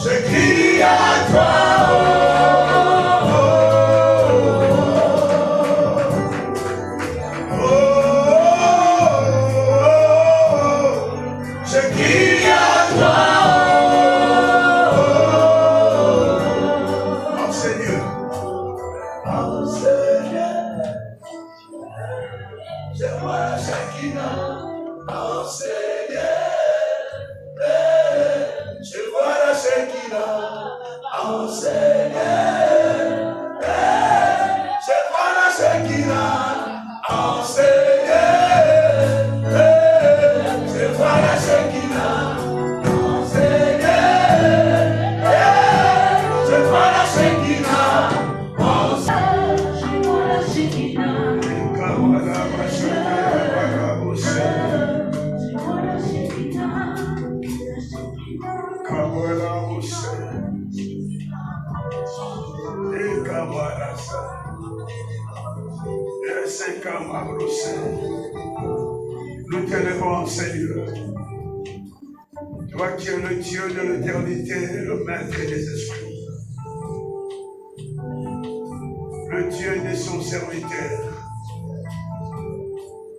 Je crie à toi. Nous t'élevons, Seigneur. Toi qui es le Dieu de l'éternité, le maître des esprits. Le Dieu de son serviteur.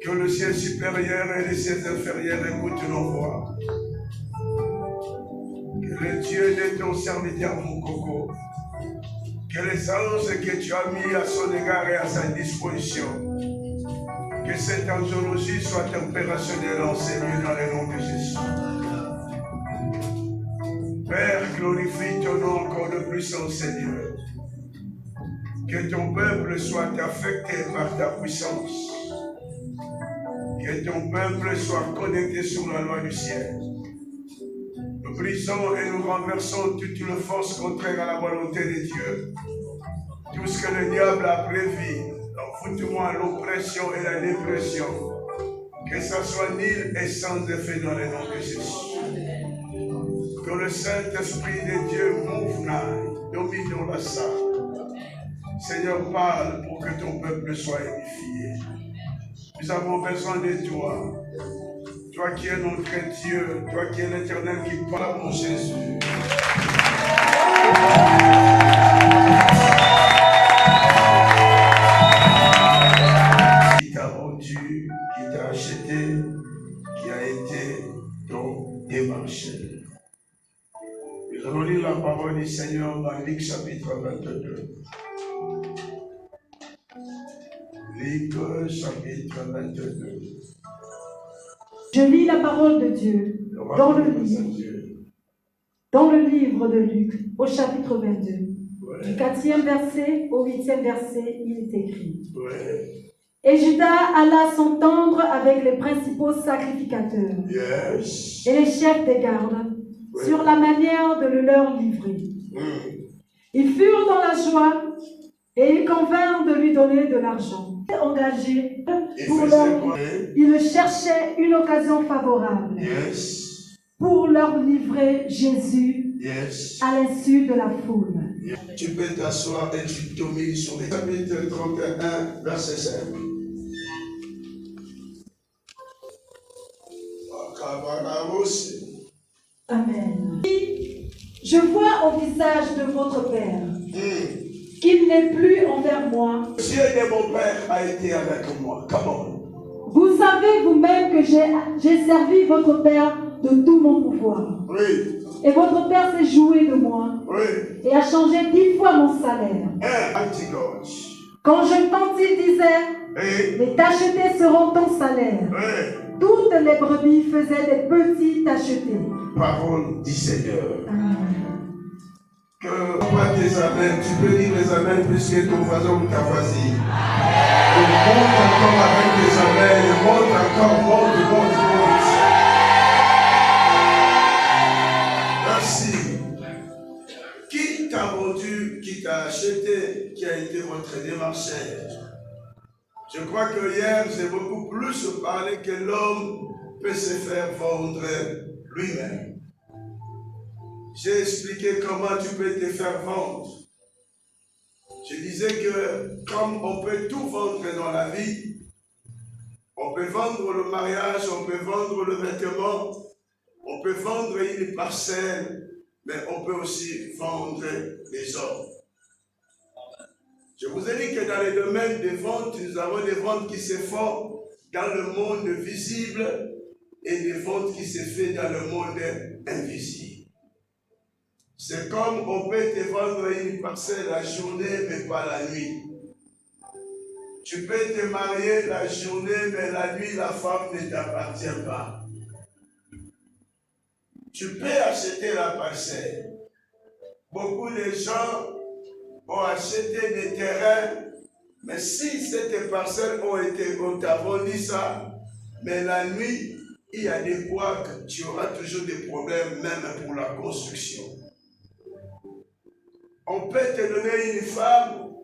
Que le ciel supérieur et les ciels inférieurs écoutent nos voix. Que le Dieu de ton serviteur, mon coco, que les anges que tu as mis à son égard et à sa disposition, que cette angiologie soit opérationnelle en Seigneur dans le nom de Jésus. Père, glorifie ton nom encore de puissance, Seigneur. Que ton peuple soit affecté par ta puissance. Que ton peuple soit connecté sur la loi du ciel. Nous brisons et nous renversons toutes les forces contraires à la volonté de Dieu. Tout ce que le diable a prévu, l'envoûtement, l'oppression et la dépression, que ça soit nul et sans effet dans le nom de Jésus. Que le Saint-Esprit de Dieu move now, domine dans la salle. Seigneur, parle pour que ton peuple soit édifié. Nous avons besoin de toi. Toi qui es notre Dieu, toi qui es l'Éternel qui parle, mon Jésus. Qui t'a rendu, qui t'a acheté, qui a été ton démarcheur. Nous allons lire la parole du Seigneur dans Luc chapitre 22. Luc chapitre 22. Je lis la parole de Dieu dans le livre de Luc, au chapitre 22. Ouais. Du 4e verset au 8e verset, il est écrit. Ouais. Et Judas alla s'entendre avec les principaux sacrificateurs et les chefs des gardes sur la manière de le leur livrer. Ils furent dans la joie et ils convinrent de lui donner de l'argent. Engagés pour ils cherchaient une occasion favorable pour leur livrer Jésus à l'insu de la foule. Tu peux t'asseoir et tu tomber sur les chapitre 31, verset 5. Amen. Je vois au visage de votre Père qu'il n'est plus envers moi. Dieu de mon Père a été avec moi. Comment? Vous savez vous-même que j'ai servi votre Père de tout mon pouvoir. Oui. Et votre Père s'est joué de moi. Oui. Et a changé 10 fois mon salaire. Quand je quand il disait, les tachetés seront ton salaire. Toutes les brebis faisaient des petits tachetés. Parole du Seigneur. Amen. Que pas tes amens, tu peux dire les amens plus que ton voisin ou ta voisine. Monte encore avec tes amens, monte encore, monte. Merci. Qui qui a été votre démarcheur. Je crois que hier, j'ai beaucoup plus parlé que l'homme peut se faire vendre lui-même. J'ai expliqué comment tu peux te faire vendre. Je disais que comme on peut tout vendre dans la vie, on peut vendre le mariage, on peut vendre le vêtement, on peut vendre une parcelle, mais on peut aussi vendre les hommes. Je vous ai dit que dans les domaines des ventes, nous avons des ventes qui se font dans le monde visible et des ventes qui se font dans le monde invisible. C'est comme on peut te vendre une parcelle la journée, mais pas la nuit. Tu peux te marier la journée, mais la nuit, la femme ne t'appartient pas. Tu peux acheter la parcelle. Beaucoup de gens ont acheté des terrains, mais si ces parcelles on t'a vendu ça, mais la nuit, il y a des bois que tu auras toujours des problèmes, même pour la construction. On peut te donner une femme,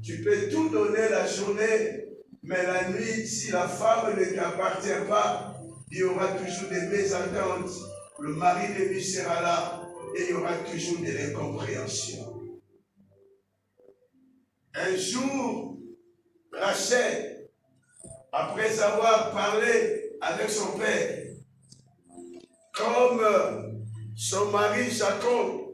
tu peux tout donner la journée, mais la nuit, si la femme ne t'appartient pas, il y aura toujours des mésententes. Le mari de lui sera là et il y aura toujours des incompréhensions. Un jour, Rachel, après avoir parlé avec son père, comme son mari Jacob,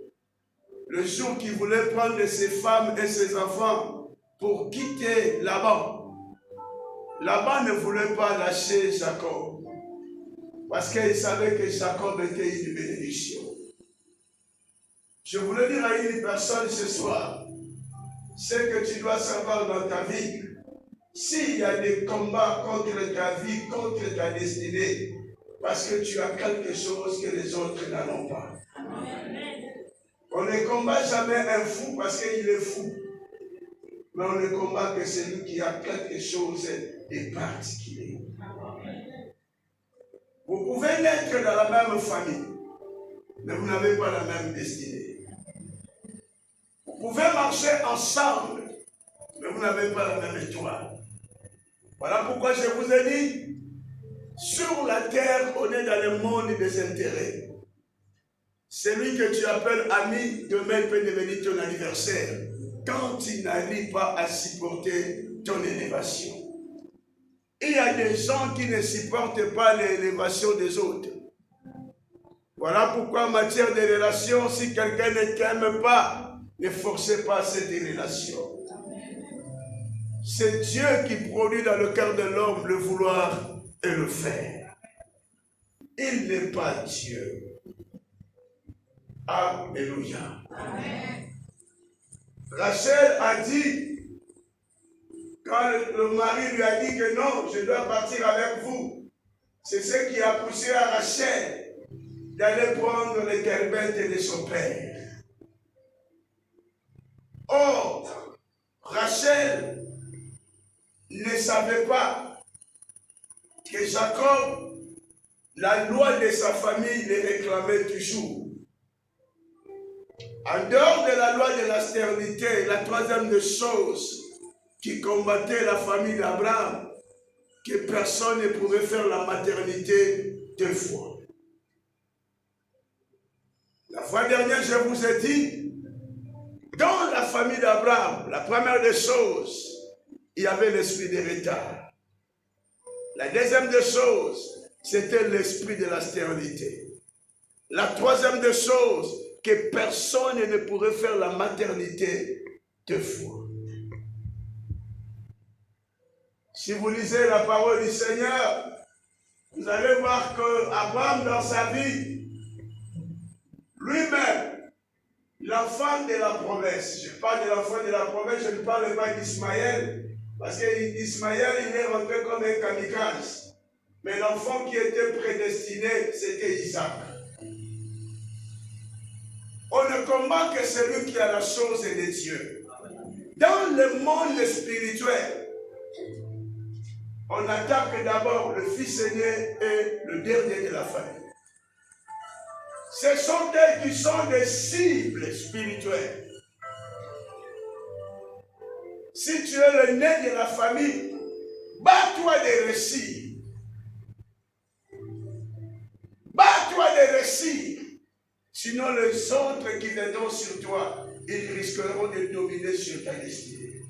le jour qu'il voulait prendre ses femmes et ses enfants pour quitter Laban, Laban ne voulait pas lâcher Jacob parce qu'il savait que Jacob était une bénédiction. Je voulais dire à une personne ce soir, c'est que tu dois savoir dans ta vie, s'il y a des combats contre ta vie, contre ta destinée, parce que tu as quelque chose que les autres n'en ont pas. On ne combat jamais un fou parce qu'il est fou. Mais on ne combat que celui qui a quelque chose de particulier. Vous pouvez naître dans la même famille, mais vous n'avez pas la même destinée. Vous pouvez marcher ensemble, mais vous n'avez pas la même étoile. Voilà pourquoi je vous ai dit, sur la terre, on est dans le monde des intérêts. Celui que tu appelles ami, demain peut devenir ton anniversaire, quand il n'arrive pas à supporter ton élévation. Il y a des gens qui ne supportent pas l'élévation des autres. Voilà pourquoi en matière de relations, si quelqu'un ne t'aime pas, ne forcez pas cette relation. C'est Dieu qui produit dans le cœur de l'homme le vouloir et le faire. Il n'est pas Dieu. Alléluia. Rachel a dit, quand le mari lui a dit que non, je dois partir avec vous, c'est ce qui a poussé à Rachel d'aller prendre les terbettes de son père. Or, Rachel ne savait pas que Jacob, la loi de sa famille, les réclamait toujours. En dehors de la loi de la stérilité, la troisième des choses qui combattait la famille d'Abraham, que personne ne pouvait faire la maternité deux fois. La fois dernière, je vous ai dit, dans la famille d'Abraham, la première des choses, il y avait l'esprit de retard. La deuxième des choses, c'était l'esprit de la stérilité. La troisième des choses, que personne ne pourrait faire la maternité deux fois. Si vous lisez la parole du Seigneur, vous allez voir qu'Abraham, dans sa vie, lui-même, l'enfant de la promesse, je parle de l'enfant de la promesse, je ne parle pas d'Ismaël, parce qu'Ismaël, il est rentré comme un kamikaze. Mais l'enfant qui était prédestiné, c'était Isaac. On ne combat que celui qui a la chose de Dieu. Dans le monde spirituel, on attaque d'abord le fils aîné et le dernier de la famille. Ce sont eux qui sont des cibles spirituelles. Si tu es le nez de la famille, bats-toi des récits. Bats-toi des récits. Sinon, les autres qui viendront sur toi, ils risqueront de dominer sur ta destinée.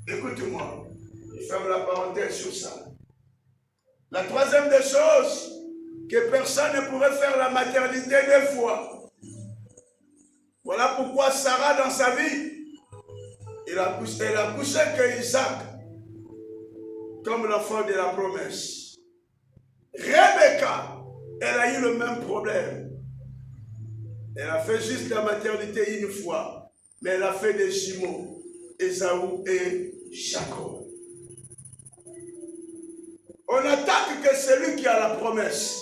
Écoute-moi, je ferme la parenthèse sur ça. La troisième des choses, que personne ne pourrait faire la maternité 2 fois. Voilà pourquoi Sarah, dans sa vie, elle a poussé que Isaac, comme l'enfant de la promesse. Rebecca, elle a eu le même problème. Elle a fait juste la maternité 1 fois, mais elle a fait des jumeaux, Ésaü et Jacob. On attaque que celui qui a la promesse.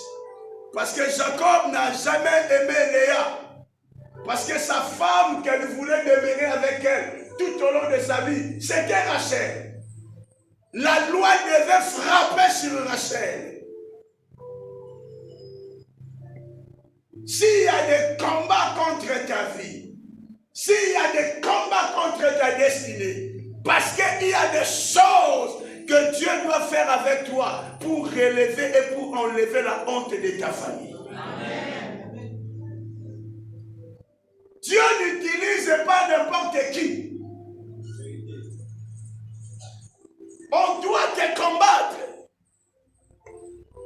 Parce que Jacob n'a jamais aimé Léa. Parce que sa femme qu'elle voulait demeurer avec elle tout au long de sa vie, c'était Rachel. La loi devait frapper sur Rachel. S'il y a des combats contre ta vie, s'il y a des combats contre ta destinée, parce qu'il y a des choses que Dieu doit faire avec toi pour relever et pour enlever la honte de ta famille. Amen. Dieu n'utilise pas n'importe qui. On doit te combattre.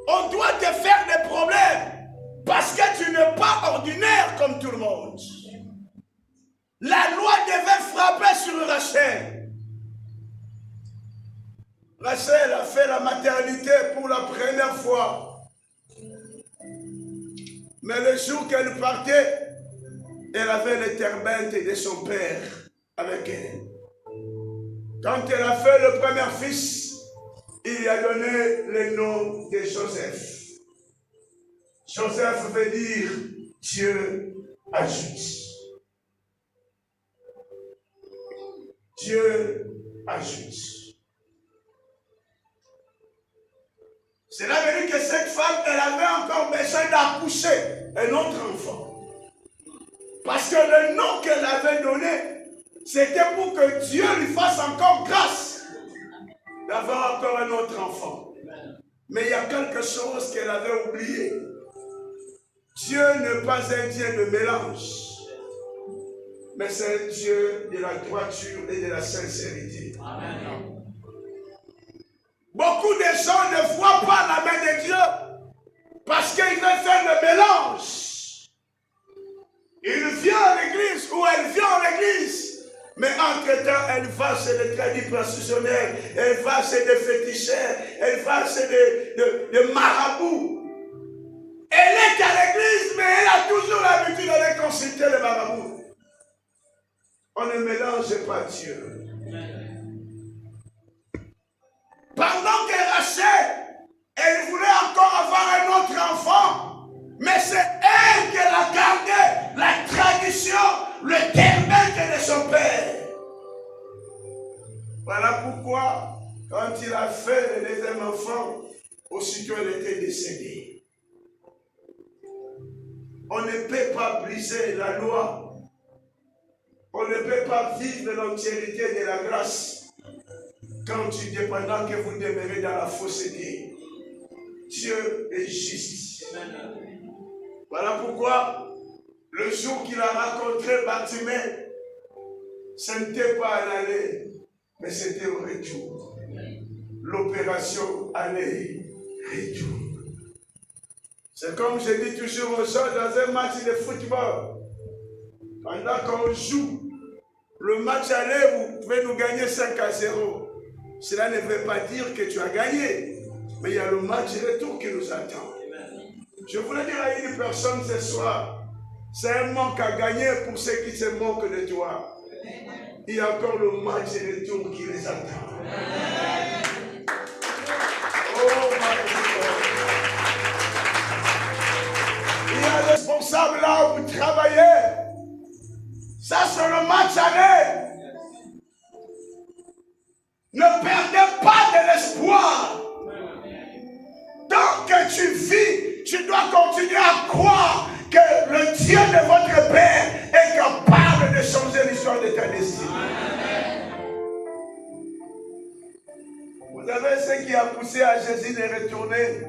On doit te faire des problèmes parce que tu n'es pas ordinaire comme tout le monde. La loi devait frapper sur Rachel. Rachel a fait la maternité pour la première fois. Mais le jour qu'elle partait, elle avait les terbentes de son père avec elle. Quand elle a fait le premier fils, il lui a donné le nom de Joseph. Joseph veut dire Dieu ajoute. Dieu ajoute. Cela veut dire que cette femme, elle avait encore besoin d'accoucher un autre enfant. Parce que le nom qu'elle avait donné, c'était pour que Dieu lui fasse encore grâce d'avoir encore un autre enfant. Mais il y a quelque chose qu'elle avait oublié. Dieu n'est pas un Dieu de mélange, mais c'est un Dieu de la droiture et de la sincérité. Amen. Beaucoup de gens ne voient pas la main de Dieu parce qu'ils veulent faire le mélange. Il vient à l'église ou elle vient à l'église, mais entre-temps, elle va chez les traditionnels, elle va chez des féticheurs, elle va chez des marabouts. Elle est à l'église, mais elle a toujours l'habitude d'aller consulter les marabouts. On ne mélange pas Dieu. Pendant que Rachel, elle voulait encore avoir un autre enfant, mais c'est elle qui a gardé la tradition, le terbente de son père. Voilà pourquoi, quand il a fait le deuxième enfant, aussitôt elle était décédée. On ne peut pas briser la loi. On ne peut pas vivre l'entièreté de la grâce quand tu dis pendant que vous demeurez dans la fausseté. Dieu est juste. Voilà pourquoi le jour qu'il a rencontré Bartimée, ce n'était pas à l'aller, mais c'était au retour. L'opération aller-retour. C'est comme je dis toujours aux gens dans un match de football. Pendant qu'on joue, le match aller, vous pouvez nous gagner 5-0. Cela ne veut pas dire que tu as gagné. Mais il y a le match retour qui nous attend. Je voulais dire à une personne ce soir, c'est un manque à gagner pour ceux qui se moquent de toi. Il y a encore le match retour qui les attend. Oh my God. Il y a des responsables là où vous travaillez. Ça c'est le match aller. Ne perdez pas de l'espoir. Tant que tu vis, tu dois continuer à croire que le Dieu de votre Père est capable de changer l'histoire de de ta destinée. Vous savez ce qui a poussé à Jésus de retourner?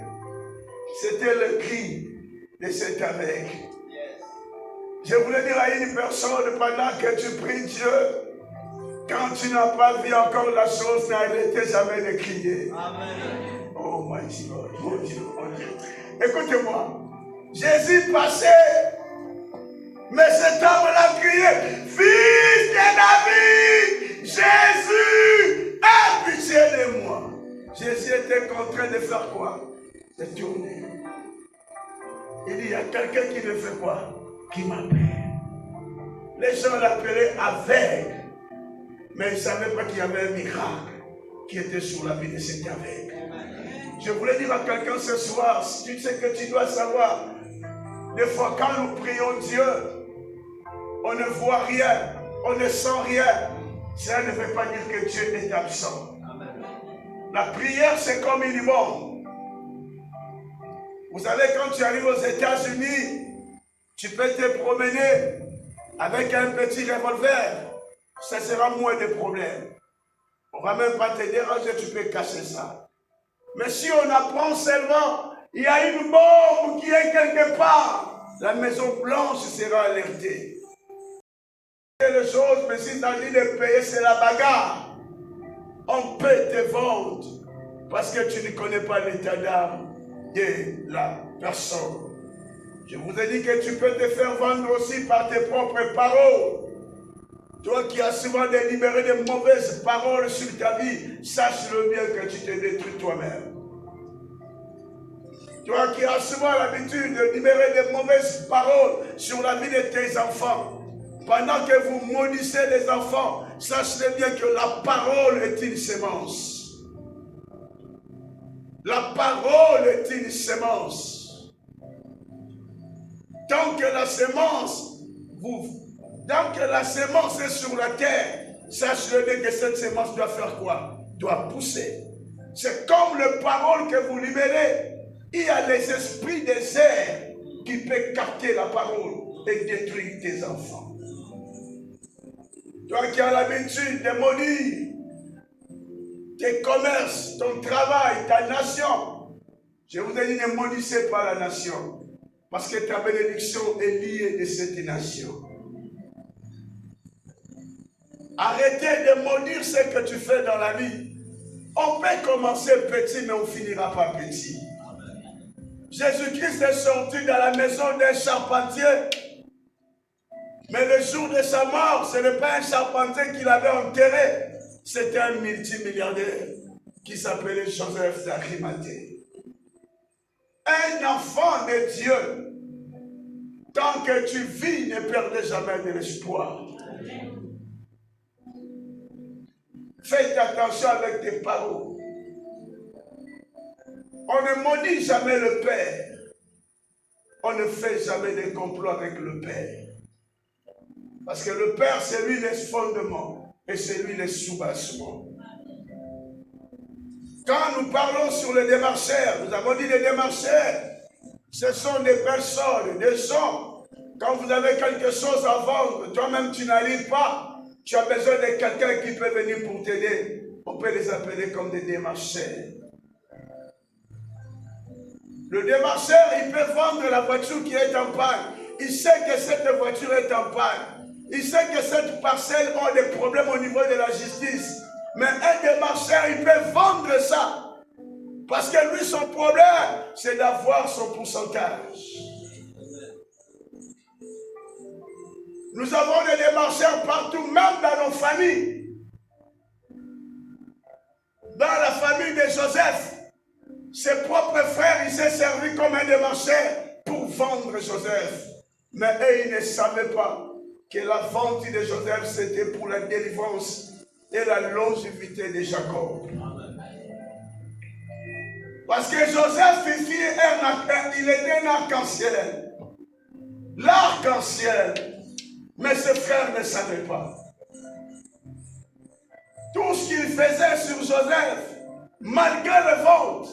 C'était le cri de cet aveugle. Je voulais dire à une personne, pendant que tu pries Dieu, quand tu n'as pas vu encore la chose, n'arrêtez jamais de crier. Amen. Oh my God, mon Dieu, mon Dieu. Écoutez-moi, Jésus passait, mais cet homme-là criait, Fils de David, Jésus, aie pitié de moi. Jésus était contraint de faire quoi? De tourner. Il dit, il y a quelqu'un qui ne fait quoi? Qui m'appelle. Les gens l'appelaient aveugle, mais ils ne savaient pas qu'il y avait un miracle qui était sur la vie de cet aveugle. Je voulais dire à quelqu'un ce soir, si tu sais que tu dois savoir, des fois quand nous prions Dieu, on ne voit rien, on ne sent rien. Ça ne veut pas dire que Dieu est absent. La prière, c'est comme une bombe. Vous savez, quand tu arrives aux États-Unis, tu peux te promener avec un petit revolver. Ça sera moins de problèmes. On ne va même pas te déranger, tu peux cacher ça. Mais si on apprend seulement, il y a une bombe qui est quelque part, la Maison Blanche sera alertée. C'est les choses, mais si tu as dit de payer, c'est la bagarre. On peut te vendre parce que tu ne connais pas l'état d'âme de la personne. Je vous ai dit que tu peux te faire vendre aussi par tes propres paroles. Toi qui as souvent délibéré de mauvaises paroles sur ta vie, sache-le bien que tu te détruis toi-même. Toi qui as souvent l'habitude de libérer de mauvaises paroles sur la vie de tes enfants, pendant que vous maudissez les enfants, sache-le bien que la parole est une sémence. La parole est une sémence. Tant que la sémence est sur la terre, sachez-le bien que cette sémence doit faire quoi? Doit pousser. C'est comme les paroles que vous libérez. Il y a les esprits des airs qui peuvent capter la parole et détruire tes enfants. Toi qui as l'habitude de maudire tes commerces, ton travail, ta nation, je vous ai dit, ne maudissez pas la nation, parce que ta bénédiction est liée de cette nation. Arrêtez de maudire ce que tu fais dans la vie. On peut commencer petit, mais on finira par petit. Jésus-Christ est sorti dans la maison d'un charpentier, mais le jour de sa mort, ce n'est pas un charpentier qu'il avait enterré. C'était un multimilliardaire qui s'appelait Joseph d'Arimathée. Un enfant de Dieu, tant que tu vis, ne perdez jamais de l'espoir. Faites attention avec tes paroles. On ne maudit jamais le Père. On ne fait jamais de complot avec le Père. Parce que le Père, c'est lui le fondement. Et c'est lui le soubassement. Quand nous parlons sur les démarcheurs, nous avons dit les démarcheurs, ce sont des personnes, des gens. Quand vous avez quelque chose à vendre, toi-même tu n'arrives pas, tu as besoin de quelqu'un qui peut venir pour t'aider. On peut les appeler comme des démarcheurs. Le démarcheur, il peut vendre la voiture qui est en panne. Il sait que cette voiture est en panne. Il sait que cette parcelle a des problèmes au niveau de la justice. Mais un démarcheur, il peut vendre ça. Parce que lui, son problème, c'est d'avoir son pourcentage. Nous avons des démarcheurs partout, même dans nos familles. Dans la famille de Joseph, ses propres frères, ils s'est servi comme un démarcheur pour vendre Joseph. Mais eux, ils ne savaient pas que la vente de Joseph, c'était pour la délivrance et la longévité de Jacob. Parce que Joseph, il était un arc-en-ciel. L'arc-en-ciel. Mais ses frères ne savaient pas. Tout ce qu'il faisait sur Joseph, malgré le vente,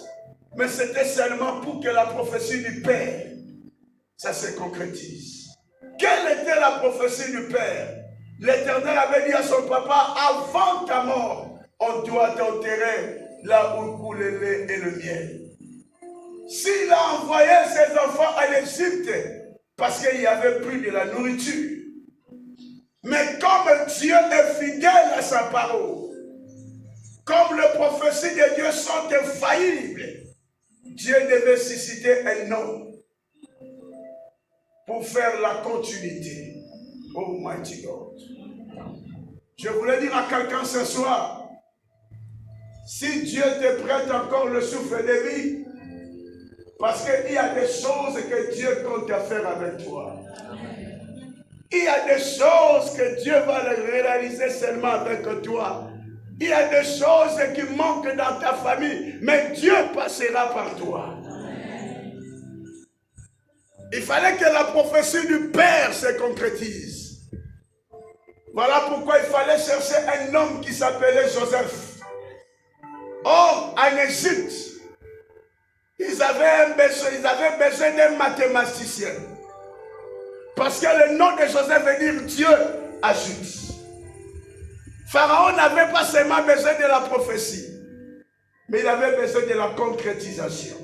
mais c'était seulement pour que la prophétie du Père, ça se concrétise. Quelle était la prophétie du Père? l'Éternel avait dit à son papa, avant ta mort, on doit t'enterrer là où coule le lait et le miel. S'il a envoyé ses enfants en Égypte, parce qu'il n'y avait plus de la nourriture. Mais comme Dieu est fidèle à sa parole, comme les prophéties de Dieu sont infaillibles, Dieu devait susciter un homme pour faire la continuité. Oh mighty God. Je voulais dire à quelqu'un ce soir, si Dieu te prête encore le souffle de vie, parce qu'il y a des choses que Dieu compte à faire avec toi. Il y a des choses que Dieu va réaliser seulement avec toi. Il y a des choses qui manquent dans ta famille, mais Dieu passera par toi. Il fallait que la prophétie du Père se concrétise. Voilà pourquoi il fallait chercher un homme qui s'appelait Joseph. Or, en Égypte, ils avaient besoin d'un mathématicien. Parce que le nom de Joseph veut dire Dieu ajoute. Pharaon n'avait pas seulement besoin de la prophétie, mais il avait besoin de la concrétisation.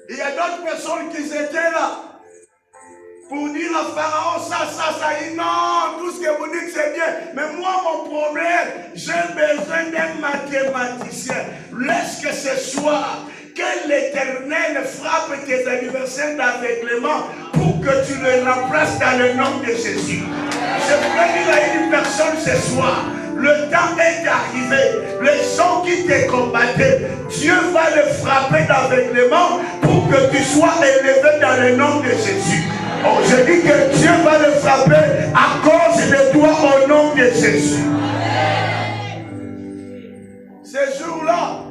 Il y a d'autres personnes qui étaient là pour dire à Pharaon ça, non, tout ce que vous dites c'est bien, mais moi mon problème, j'ai besoin d'un mathématicien. Laisse que ce soir, que l'Éternel frappe tes anniversaires d'aveuglement pour que tu le remplaces dans le nom de Jésus. Je voudrais dire à une personne ce soir, le temps est arrivé. Les gens qui te combattaient, Dieu va le frapper d'aveuglement pour que tu sois élevé dans le nom de Jésus. Oh, je dis que Dieu va le frapper à cause de toi au nom de Jésus. Ces jours-là,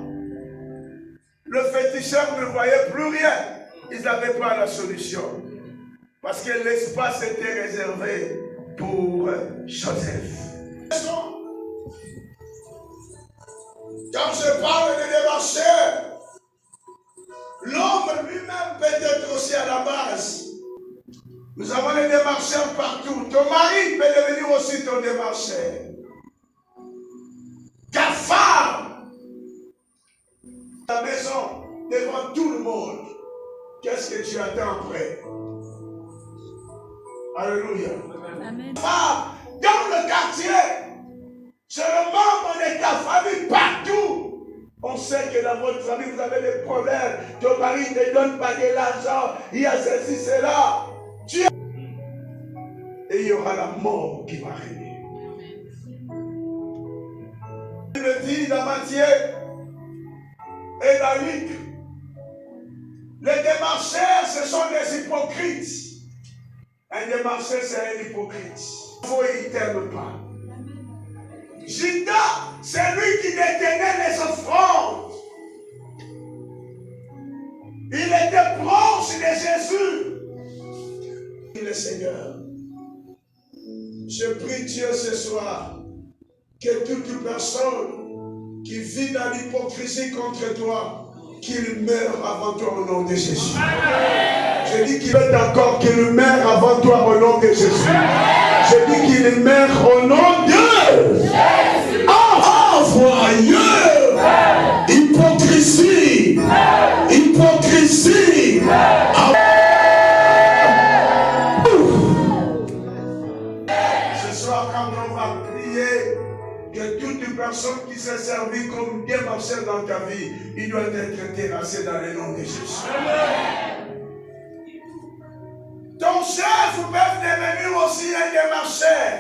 le féticheur ne voyait plus rien. Ils n'avaient pas la solution. Parce que l'espace était réservé pour Joseph. Quand je parle de démarcheurs, l'homme lui-même peut être aussi à la base. Nous avons des démarcheurs partout. Ton mari peut devenir aussi ton démarcheur. Ta femme, ta maison, devant tout le monde. Qu'est-ce que tu attends après? Alléluia. Amen. Femme, dans le quartier, c'est le membre de ta famille partout. On sait que dans votre famille, vous avez des problèmes. Ton mari ne te donne pas de l'argent. Il y a ceci, cela. Et il y aura la mort qui va arriver. Il le dit dans Matthieu et dans Luc. Les démarcheurs, ce sont des hypocrites. Un démarcheur, c'est un hypocrite. Il ne t'aime pas. Judas, c'est lui qui détenait les offrandes. Il était proche de Jésus. Le Seigneur, je prie Dieu ce soir que toute personne qui vit dans l'hypocrisie contre toi, qu'il meure avant toi au nom de Jésus. Je dis qu'il est d'accord qu'il meure avant toi au nom de Jésus. Je dis qu'il meurt au nom de Jésus. Envoyeur, hypocrisie, hypocrisie. Ce soir, quand on va prier, que toute personne qui s'est servie comme démarcheur dans ta vie, il doit être terrassé dans le nom de Jésus. Ton chef peut devenir aussi un démarcheur.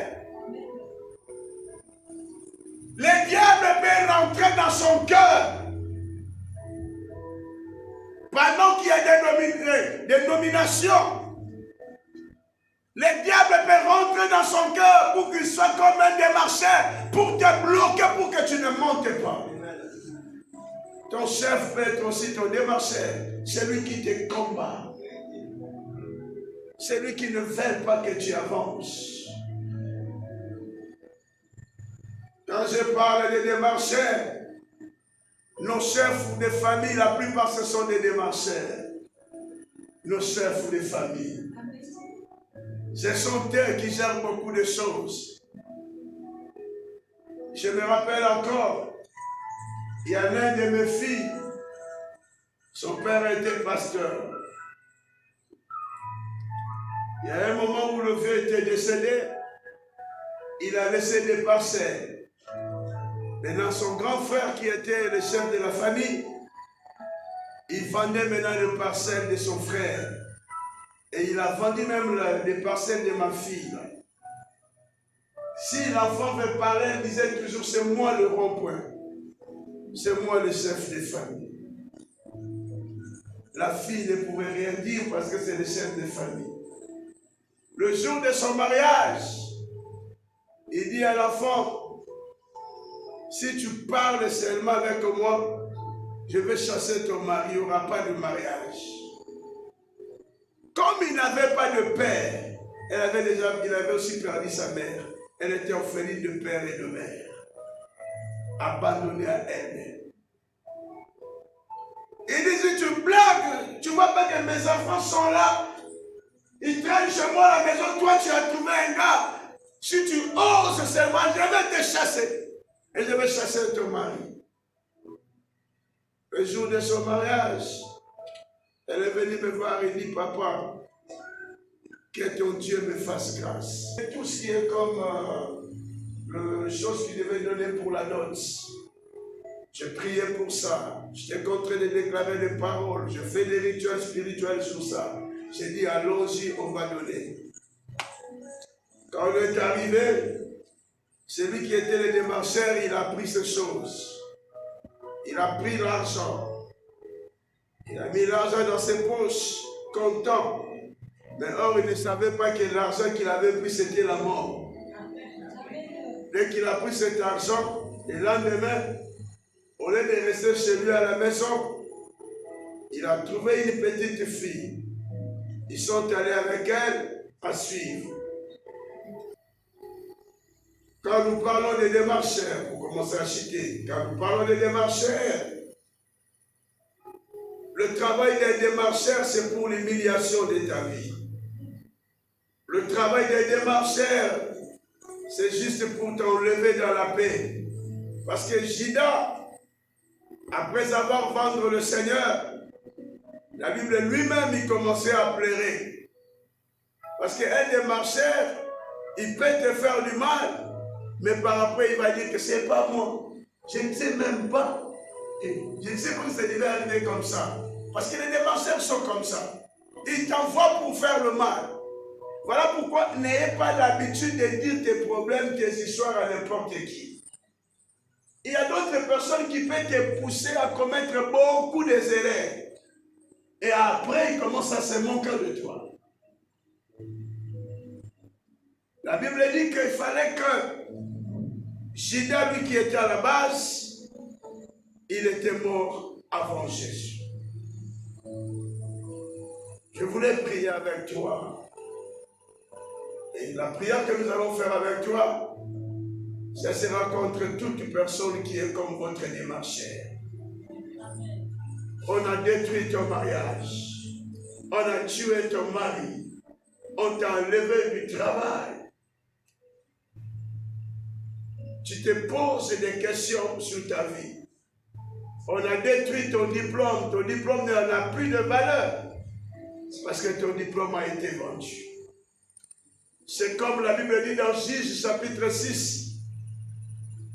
Le diable peut rentrer dans son cœur. Pendant qu'il y a des nominations, le diable peut rentrer dans son cœur pour qu'il soit comme un démarcheur, pour te bloquer, pour que tu ne montes pas. Ton chef peut être aussi ton démarcheur, celui qui te combat. Celui qui ne veut pas que tu avances. Quand je parle de démarcheurs, nos chefs de famille, la plupart ce sont des démarcheurs. Nos chefs de famille. C'est son terre qui gère beaucoup de choses. Je me rappelle encore, il y a l'un de mes filles, son père était pasteur. Il y a un moment où le vieux était décédé, il a laissé des parcelles. Maintenant, son grand frère qui était le chef de la famille, il vendait maintenant les parcelles de son frère. Et il a vendu même les parcelles de ma fille. Si l'enfant veut parler, il disait toujours, c'est moi le rond-point. C'est moi le chef de famille. La fille ne pouvait rien dire parce que c'est le chef de famille. Le jour de son mariage, il dit à l'enfant, si tu parles seulement avec moi, je vais chasser ton mari, il n'y aura pas de mariage. Comme il n'avait pas de père, il avait aussi perdu sa mère. Elle était orpheline de père et de mère, abandonnée à elle-même. Il dit, tu blagues, tu ne vois pas que mes enfants sont là, ils traînent chez moi à la maison, toi tu as trouvé un gars, si tu oses seulement, je vais te chasser, et je vais chasser ton mari. Le jour de son mariage, elle est venue me voir et dit, papa, que ton Dieu me fasse grâce. Et tout ce qui est comme les choses qu'il devait donner pour la noce. J'ai prié pour ça. J'étais en train de déclarer des paroles. Je fais des rituels spirituels sur ça. J'ai dit, allons-y, on va donner. Quand on est arrivé, celui qui était le démarcheur, il a pris ces choses. Il a pris l'argent. Il a mis l'argent dans ses poches, content. Mais or, il ne savait pas que l'argent qu'il avait pris, c'était la mort. Dès qu'il a pris cet argent, le lendemain, au lieu de rester chez lui à la maison, il a trouvé une petite fille. Ils sont allés avec elle à suivre. Quand nous parlons des démarcheurs, vous commencez à citer, quand nous parlons des démarcheurs, le travail des démarcheurs, c'est pour l'humiliation de ta vie. Le travail des démarcheurs, c'est juste pour t'enlever dans la paix. Parce que Judas, après avoir vendu le Seigneur, la Bible lui-même, il commençait à pleurer. Parce qu'un démarcheur, il peut te faire du mal, mais par après, il va dire que c'est pas moi. Je ne sais même pas. Je ne sais pas si ça devait arriver comme ça. Parce que les démarcheurs sont comme ça. Ils t'envoient pour faire le mal. Voilà pourquoi n'ayez pas l'habitude de dire tes problèmes, tes histoires à n'importe qui. Il y a d'autres personnes qui peuvent te pousser à commettre beaucoup d'erreurs. Et après, ils commencent à se moquer de toi. La Bible dit qu'il fallait que Judas, lui qui était à la base, il était mort avant Jésus. Je voulais prier avec toi. Et la prière que nous allons faire avec toi, ça sera contre toute personne qui est comme votre démarcheur. On a détruit ton mariage. On a tué ton mari. On t'a enlevé du travail. Tu te poses des questions sur ta vie. On a détruit ton diplôme. Ton diplôme n'a plus de valeur. C'est parce que ton diplôme a été vendu. C'est comme la Bible dit dans Juge chapitre 6.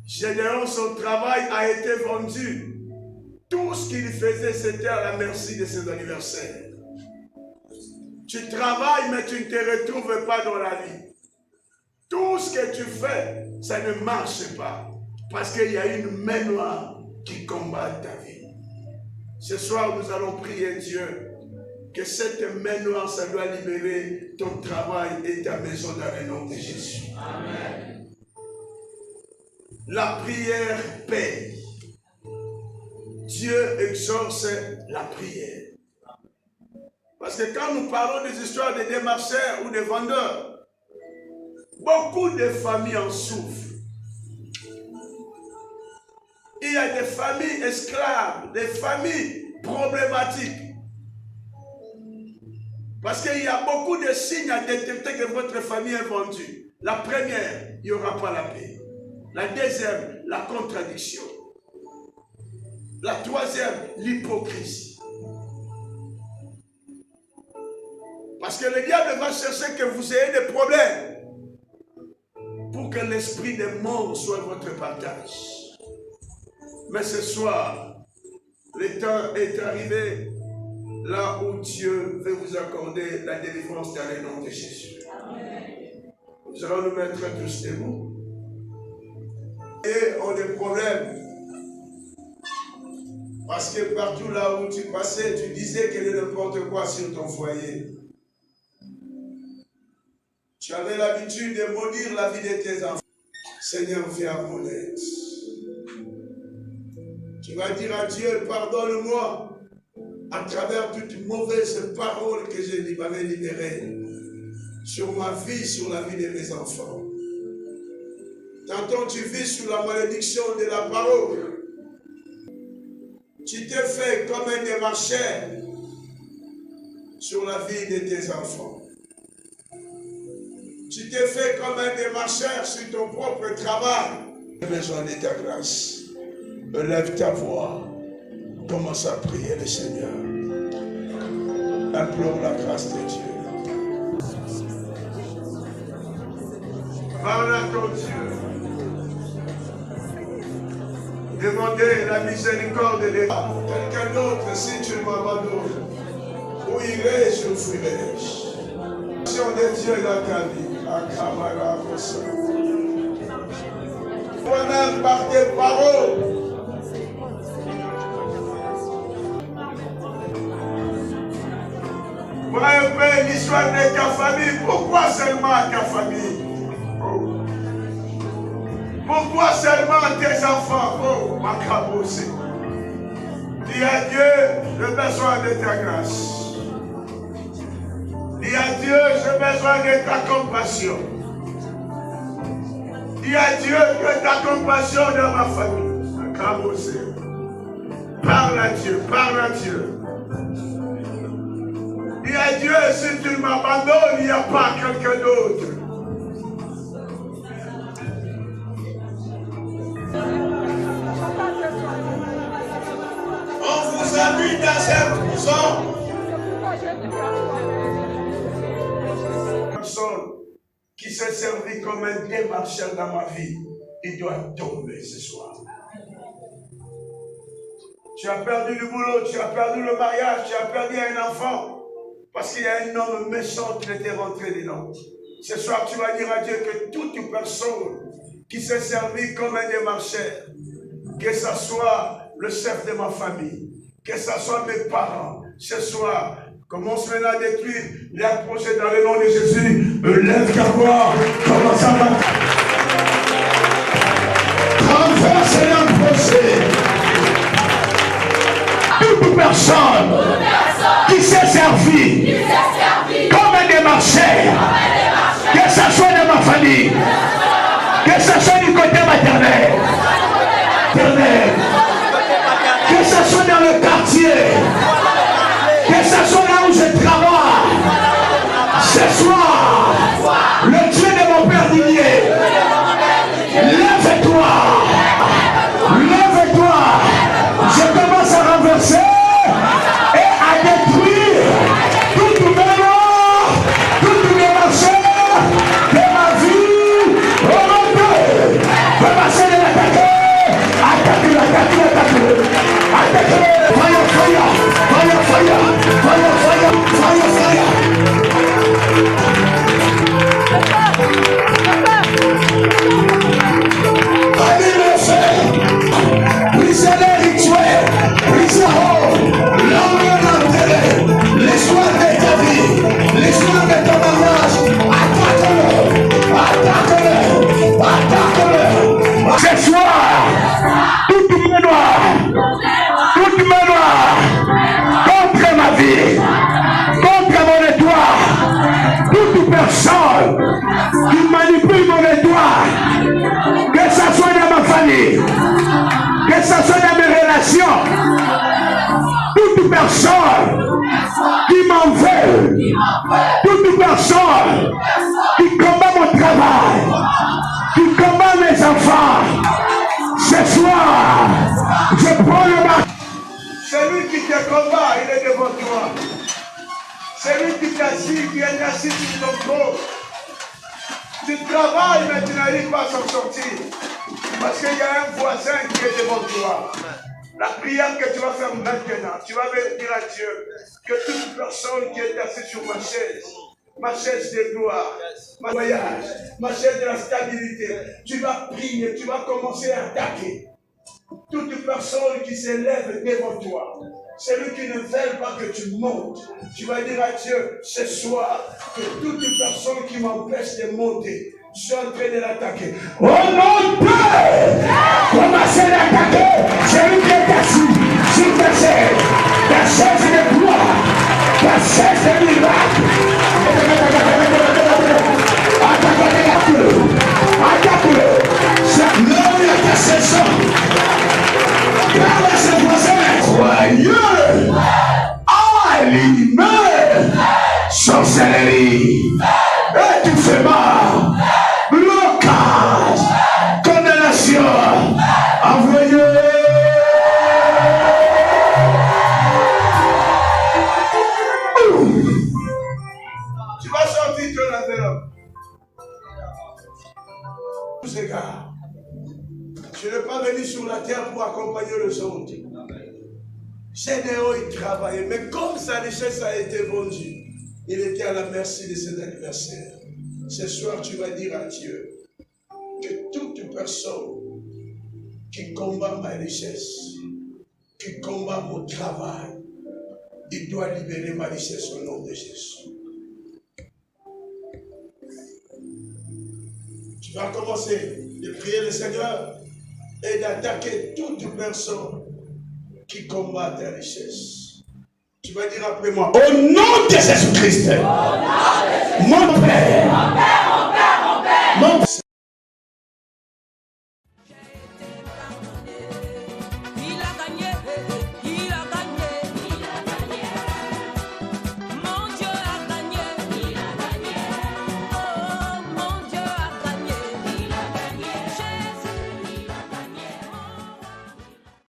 Gédéon, son travail a été vendu. Tout ce qu'il faisait, c'était à la merci de ses adversaires. Tu travailles, mais tu ne te retrouves pas dans la vie. Tout ce que tu fais, ça ne marche pas. Parce qu'il y a une main noire qui combat ta vie. Ce soir, nous allons prier Dieu que cette main noire, ça doit libérer ton travail et ta maison dans le nom de Jésus. Amen. La prière paye. Dieu exauce la prière. Parce que quand nous parlons des histoires de démarcheurs ou de vendeurs, beaucoup de familles en souffrent. Il y a des familles esclaves, des familles problématiques. Parce qu'il y a beaucoup de signes à détecter que votre famille est vendue. La première, il n'y aura pas la paix. La deuxième, la contradiction. La troisième, l'hypocrisie. Parce que le diable va chercher que vous ayez des problèmes pour que l'esprit des morts soit votre partage. Mais ce soir, le temps est arrivé là où Dieu veut vous accorder la délivrance dans le nom de Jésus. Nous allons nous mettre tous debout. Et on a des problèmes. Parce que partout là où tu passais, tu disais qu'il y avait n'importe quoi sur ton foyer. Tu avais l'habitude de maudire la vie de tes enfants. Seigneur, viens à mon aide. Tu vas dire à Dieu, pardonne-moi à travers toutes mauvaises paroles que je m'avais libérées sur ma vie, sur la vie de mes enfants. Tantôt tu vis sous la malédiction de la parole. Tu t'es fait comme un démarcheur sur la vie de tes enfants. Tu t'es fait comme un démarcheur sur ton propre travail. J'ai besoin de ta grâce. Élève ta voix. Commence à prier le Seigneur. Implore la grâce de Dieu. Parle à ton Dieu. Demandez la miséricorde de Dieu. Quelqu'un d'autre, si tu m'abandonnes, où irai-je, où fuirai-je? L'action de Dieu dans ta vie. Toi-même par tes paroles. Vois un peu l'histoire de ta famille. Pourquoi seulement ta famille? Oh. Pourquoi seulement tes enfants? Oh, Macabosé. Dis à Dieu, j'ai besoin de ta grâce. Dis à Dieu, j'ai besoin de ta compassion. Dis à Dieu que ta compassion dans ma famille. Macabosé. Parle à Dieu, parle à Dieu. Dis à Dieu, si tu m'abandonnes, il n'y a pas quelqu'un d'autre. On vous a mis dans cette prison. Personne qui s'est servi comme un démarcheur dans ma vie, il doit tomber ce soir. Tu as perdu le boulot, tu as perdu le mariage, tu as perdu un enfant. Parce qu'il y a un homme méchant qui était rentré dedans. Ce soir, tu vas dire à Dieu que toute personne qui s'est servi comme un démarcheur, que ce soit le chef de ma famille, que ce soit mes parents, ce soir, commence maintenant à détruire les projets dans le nom de Jésus. Lève ta voix, commence à battre. Renverse les projets. Toute personne qui s'est servi comme un démarcheur, que ce soit de ma famille, que ce soit du côté maternel, que ce soit dans le quartier, que ce soit là où je travaille, ce soir, le Dieu de mon Père Didier, lève-toi, je commence à renverser et à détruire toute mémoire, toute démarche de ma vie. Au nom de Dieu, commencez à l'attaquer, attaquez-le. Fire. qui combat mon travail, qui combat mes enfants. Ce soir, je prends le marteau. Celui qui te combat, il est devant toi. Celui qui t'assiste, qui est assis sur ton corps. Tu travailles, mais tu n'arrives pas à s'en sortir. Parce qu'il y a un voisin qui est devant toi. La prière que tu vas faire maintenant, tu vas dire à Dieu que toute personne qui est assise sur ma chaise de gloire, ma voyage, ma chaise de la stabilité, tu vas prier, tu vas commencer à attaquer. Toute personne qui s'élève devant toi, celui qui ne veut pas que tu montes, tu vas dire à Dieu ce soir que toute personne qui m'empêche de monter, je suis en train de l'attaquer. Au nom de Dieu, commencez à l'attaquer. Celui qui est assis sur ta chaise de gloire, ta chaise de miracle. Attaque-le. L'homme est à ses sons. Parle à ses voisins. Soyeux, allumé, sorcellerie, étouffement, blocage, condamnation, envoyé. Tu vas sortir ton enveloppe. Tous égards. Je n'ai pas venu sur la terre pour accompagner le son. Généo, il travaillait, mais comme sa richesse a été vendue, il était à la merci de ses adversaires. Ce soir, tu vas dire à Dieu que toute personne qui combat ma richesse, qui combat mon travail, il doit libérer ma richesse au nom de Jésus. Tu vas commencer de prier le Seigneur et d'attaquer toute personne qui combat ta richesse. Tu vas dire après moi, au nom de Jésus-Christ, mon Père,